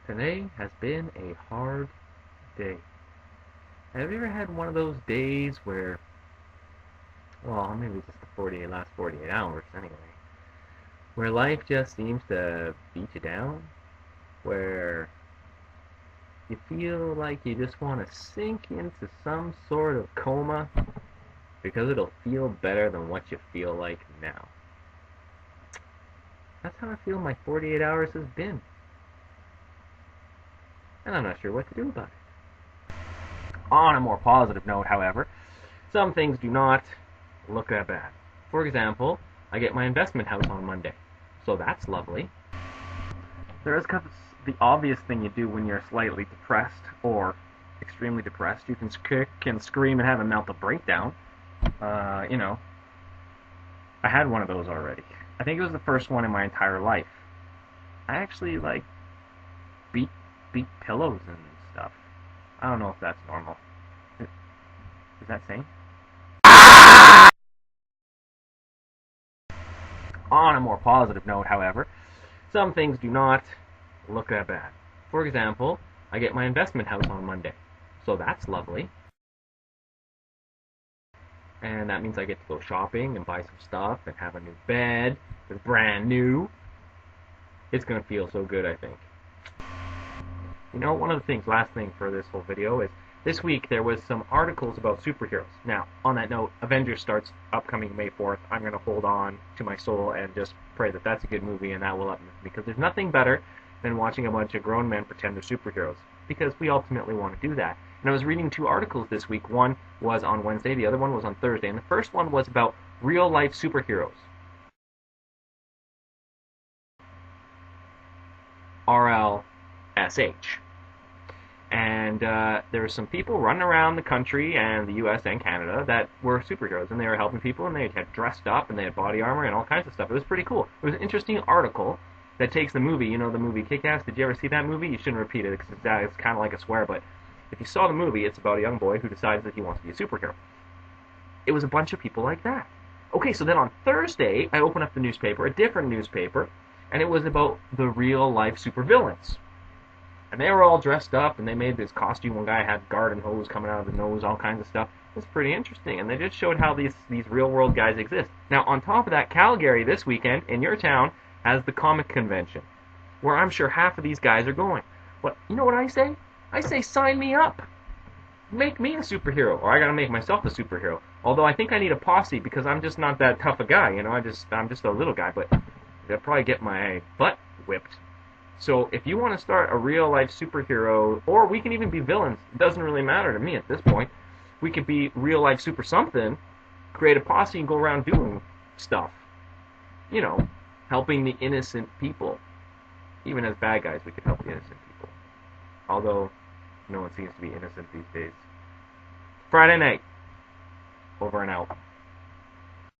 Today has been a hard day. Have you ever had one of those days where, well, maybe just last 48 hours anyway, where life just seems to beat you down, where you feel like you just want to sink into some sort of coma because it'll feel better than what you feel like now? That's how I feel my 48 hours has been. And I'm not sure what to do about it. On a more positive note, however, some things do not look that bad. For example, I get my investment house on Monday, so that's lovely. There is the obvious thing you do when you're slightly depressed or extremely depressed. You can kick and scream and have a mental breakdown. I had one of those already. I think it was the first one in my entire life. I actually beat pillows and stuff. I don't know if that's normal. Is that sane? On a more positive note, however, some things do not look that bad. For example, I get my investment house on Monday, so that's lovely. And that means I get to go shopping and buy some stuff and have a new bed. It's brand new. It's going to feel so good, I think. One of the things, last thing for this whole video is, this week there was some articles about superheroes. Now, on that note, Avengers starts upcoming May 4th. I'm going to hold on to my soul and just pray that that's a good movie and that will uplift me. Because there's nothing better than watching a bunch of grown men pretend they're superheroes. Because we ultimately want to do that. And I was reading two articles this week. One was on Wednesday, the other one was on Thursday. And the first one was about real-life superheroes. RLSH. And there were some people running around the country and the U.S. and Canada that were superheroes, and they were helping people, and they had dressed up, and they had body armor and all kinds of stuff. It was pretty cool. It was an interesting article that takes the movie, the movie Kick-Ass. Did you ever see that movie? You shouldn't repeat it, because it's kind of like a swear, but if you saw the movie, it's about a young boy who decides that he wants to be a superhero. It was a bunch of people like that. Okay, so then on Thursday, I open up the newspaper, a different newspaper, and it was about the real-life supervillains. And they were all dressed up, and they made this costume. One guy had garden hose coming out of his nose, all kinds of stuff. It was pretty interesting, and they just showed how these real-world guys exist. Now, on top of that, Calgary this weekend, in your town, has the comic convention, where I'm sure half of these guys are going. Well, you know what I say? I say sign me up. Make me a superhero, or I gotta make myself a superhero. Although I think I need a posse, because I'm just not that tough a guy, I'm just a little guy, but I'll probably get my butt whipped. So if you want to start a real-life superhero, or we can even be villains, it doesn't really matter to me at this point. We could be real-life super something, create a posse and go around doing stuff. Helping the innocent people. Even as bad guys, we could help the innocent people. Although, no one seems to be innocent these days. Friday night. Over and out.